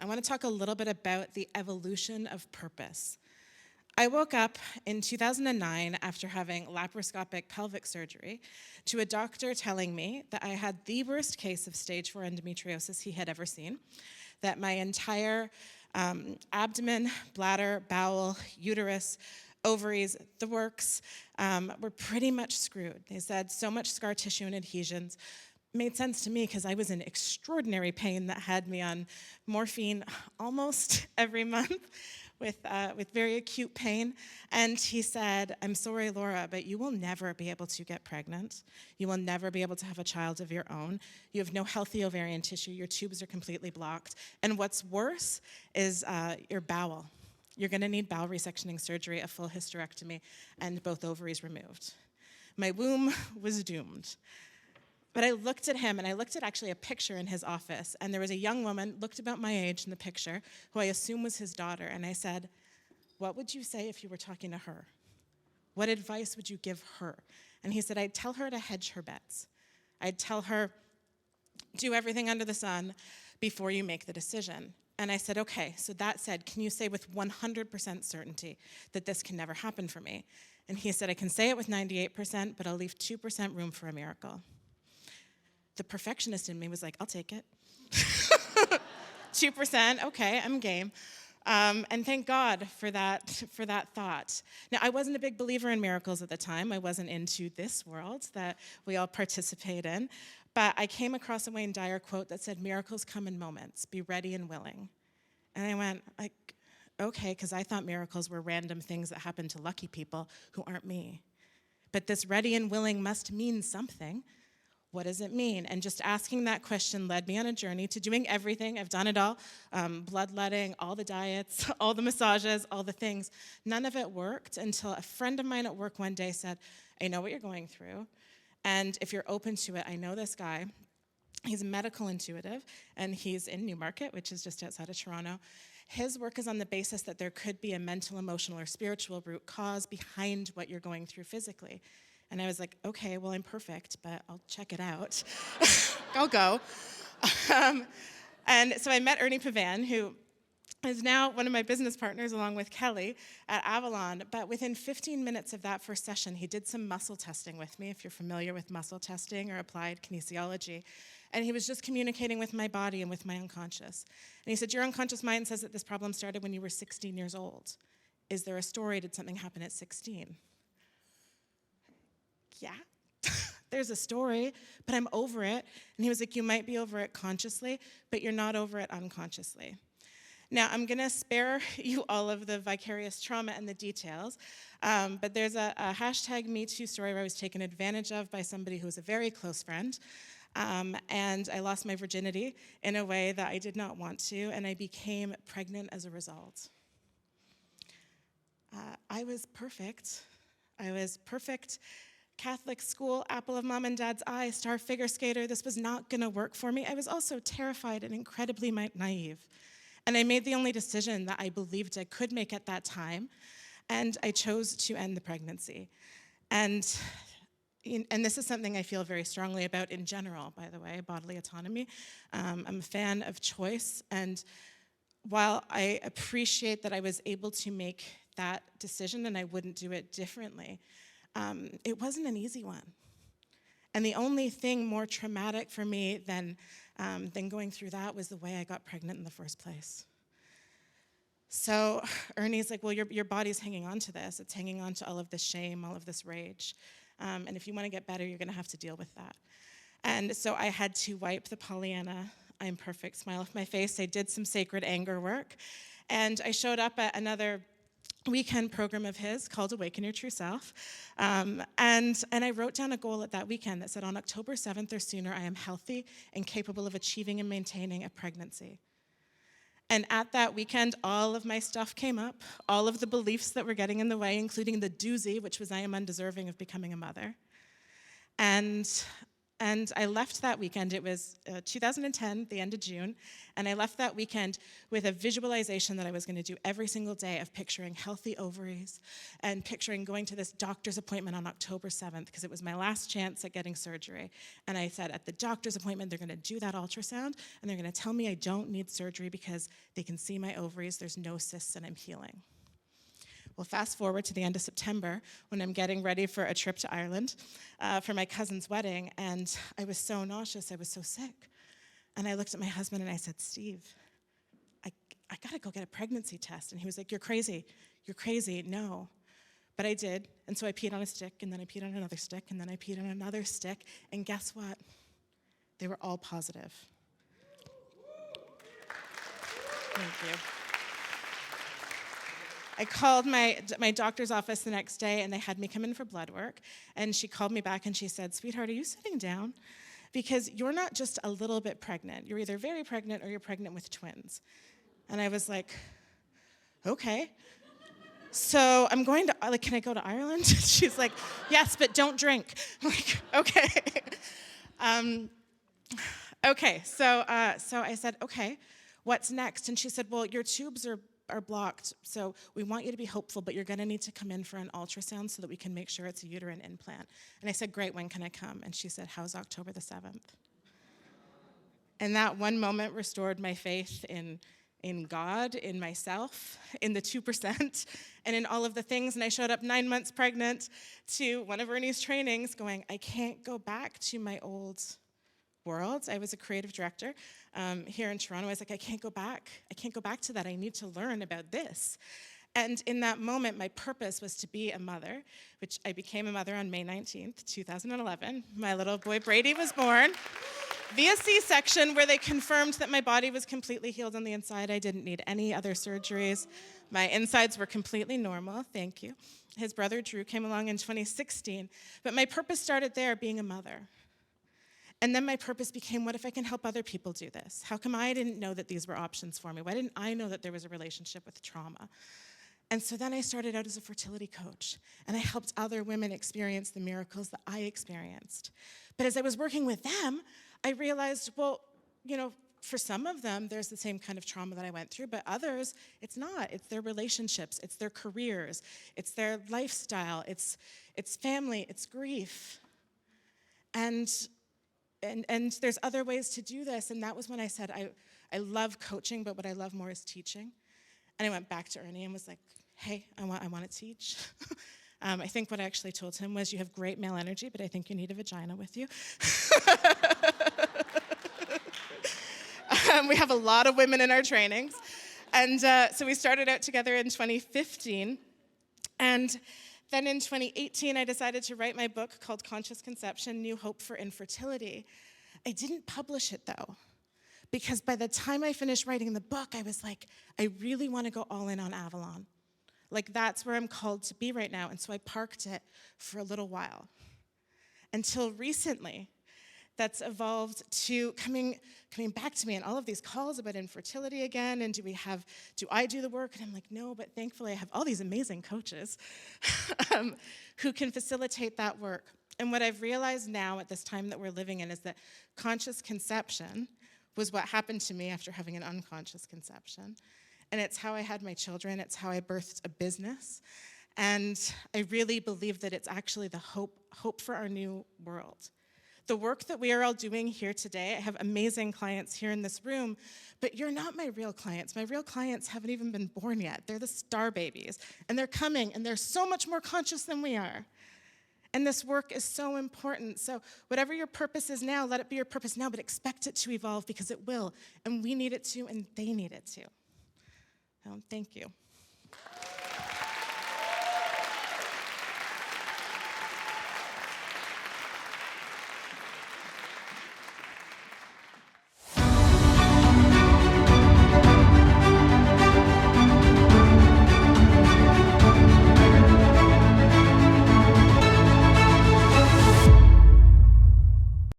I want to talk a little bit about the evolution of purpose. I woke up in 2009 after having laparoscopic pelvic surgery to a doctor telling me that I had the worst case of stage 4 endometriosis he had ever seen, that my entire abdomen, bladder, bowel, uterus, ovaries, the works were pretty much screwed. They said so much scar tissue and adhesions. Made sense to me because I was in extraordinary pain that had me on morphine almost every month with very acute pain. And he said, "I'm sorry, Laura, but you will never be able to get pregnant. You will never be able to have a child of your own. You have no healthy ovarian tissue. Your tubes are completely blocked. And what's worse is your bowel. You're going to need bowel resectioning surgery, a full hysterectomy, and both ovaries removed." My womb was doomed. But I looked at him, and I looked at actually a picture in his office, and there was a young woman, looked about my age in the picture, who I assume was his daughter, and I said, "What would you say if you were talking to her? What advice would you give her?" And he said, "I'd tell her to hedge her bets. I'd tell her, do everything under the sun before you make the decision." And I said, "Okay, so that said, can you say with 100% certainty that this can never happen for me?" And he said, "I can say it with 98%, but I'll leave 2% room for a miracle." The perfectionist in me was like, "I'll take it." 2%, okay, I'm game. And thank God for that thought. Now, I wasn't a big believer in miracles at the time. I wasn't into this world that we all participate in. But I came across a Wayne Dyer quote that said, "Miracles come in moments. Be ready and willing." And I went, like, okay, because I thought miracles were random things that happen to lucky people who aren't me. But this ready and willing must mean something. What does it mean? And just asking that question led me on a journey to doing everything. I've done it all, bloodletting, all the diets, all the massages, all the things. None of it worked until a friend of mine at work one day said, "I know what you're going through, and if you're open to it, I know this guy. He's a medical intuitive, and he's in Newmarket, which is just outside of Toronto. His work is on the basis that there could be a mental, emotional, or spiritual root cause behind what you're going through physically." And I was like, "Okay, well, I'm perfect, but I'll check it out." I'll go. And so I met Ernie Pavan, who is now one of my business partners along with Kelly at Avalon. But within 15 minutes of that first session, he did some muscle testing with me, if you're familiar with muscle testing or applied kinesiology. And he was just communicating with my body and with my unconscious. And he said, "Your unconscious mind says that this problem started when you were 16 years old. Is there a story? Did something happen at 16? Yeah, there's a story, but I'm over it." And he was like, "You might be over it consciously, but you're not over it unconsciously." Now, I'm going to spare you all of the vicarious trauma and the details, but there's a hashtag #MeToo story where I was taken advantage of by somebody who was a very close friend, and I lost my virginity in a way that I did not want to, and I became pregnant as a result. I was perfect. Catholic school, apple of mom and dad's eye, star figure skater. This was not going to work for me. I was also terrified and incredibly naive. And I made the only decision that I believed I could make at that time, and I chose to end the pregnancy. And this is something I feel very strongly about in general, by the way, bodily autonomy. I'm a fan of choice, and while I appreciate that I was able to make that decision and I wouldn't do it differently, it wasn't an easy one. And the only thing more traumatic for me than going through that was the way I got pregnant in the first place. So Ernie's like, "Well, your body's hanging on to this. It's hanging on to all of this shame, all of this rage. And if you want to get better, you're going to have to deal with that." And so I had to wipe the Pollyanna, I'm perfect smile off my face. I did some sacred anger work. And I showed up at another weekend program of his called Awaken Your True Self. And I wrote down a goal at that weekend that said, "On October 7th or sooner, I am healthy and capable of achieving and maintaining a pregnancy." And at that weekend, all of my stuff came up, all of the beliefs that were getting in the way, including the doozy, which was I am undeserving of becoming a mother. And And I left that weekend. It was 2010, the end of June, and I left that weekend with a visualization that I was going to do every single day of picturing healthy ovaries and picturing going to this doctor's appointment on October 7th because it was my last chance at getting surgery. And I said, at the doctor's appointment, they're going to do that ultrasound, and they're going to tell me I don't need surgery because they can see my ovaries, there's no cysts, and I'm healing. Well, fast forward to the end of September when I'm getting ready for a trip to Ireland for my cousin's wedding, and I was so nauseous, I was so sick. And I looked at my husband and I said, Steve, I gotta go get a pregnancy test. And he was like, you're crazy, no. But I did, and so I peed on a stick, and then I peed on another stick, and then I peed on another stick, and guess what? They were all positive. Thank you. I called my doctor's office the next day, and they had me come in for blood work. And she called me back, and she said, sweetheart, are you sitting down? Because you're not just a little bit pregnant. You're either very pregnant or you're pregnant with twins. And I was like, okay. So I'm going to, can I go to Ireland? She's like, yes, but don't drink. I'm like, okay. Okay, so I said, okay, what's next? And she said, well, your tubes are blocked, so we want you to be hopeful, but you're going to need to come in for an ultrasound so that we can make sure it's a uterine implant. And I said, great, when can I come? And she said, how's October the 7th? And that one moment restored my faith in God, in myself, in the 2%, and in all of the things. And I showed up 9 months pregnant to one of Ernie's trainings going, I can't go back to my old world. I was a creative director here in Toronto. I was like, I can't go back to that. I need to learn about this. And in that moment, my purpose was to be a mother, which I became a mother on May 19th, 2011. My little boy Brady was born via C-section, where they confirmed that my body was completely healed on the inside. I didn't need any other surgeries. My insides were completely normal, thank you. His brother Drew came along in 2016. But my purpose started there, being a mother. And then my purpose became, what if I can help other people do this? How come I didn't know that these were options for me? Why didn't I know that there was a relationship with trauma? And so then I started out as a fertility coach, and I helped other women experience the miracles that I experienced. But as I was working with them, I realized, well, for some of them, there's the same kind of trauma that I went through, but others, it's not. It's their relationships, it's their careers, it's their lifestyle, it's family, it's grief. And there's other ways to do this, and that was when I said, I love coaching, but what I love more is teaching. And I went back to Ernie and was like, hey, I want to teach. I think what I actually told him was, you have great male energy, but I think you need a vagina with you. We have a lot of women in our trainings. And so we started out together in 2015, and then in 2018, I decided to write my book called Conscious Conception, New Hope for Infertility. I didn't publish it, though, because by the time I finished writing the book, I was like, I really want to go all in on Avalon. Like, that's where I'm called to be right now. And so I parked it for a little while, until recently. That's evolved to coming back to me and all of these calls about infertility again, and do I do the work? And I'm like, no, but thankfully I have all these amazing coaches who can facilitate that work. And what I've realized now at this time that we're living in is that conscious conception was what happened to me after having an unconscious conception. And it's how I had my children, it's how I birthed a business. And I really believe that it's actually the hope for our new world. The work that we are all doing here today, I have amazing clients here in this room, but you're not my real clients. My real clients haven't even been born yet. They're the star babies, and they're coming, and they're so much more conscious than we are. And this work is so important. So whatever your purpose is now, let it be your purpose now, but expect it to evolve, because it will, and we need it to, and they need it to. Thank you.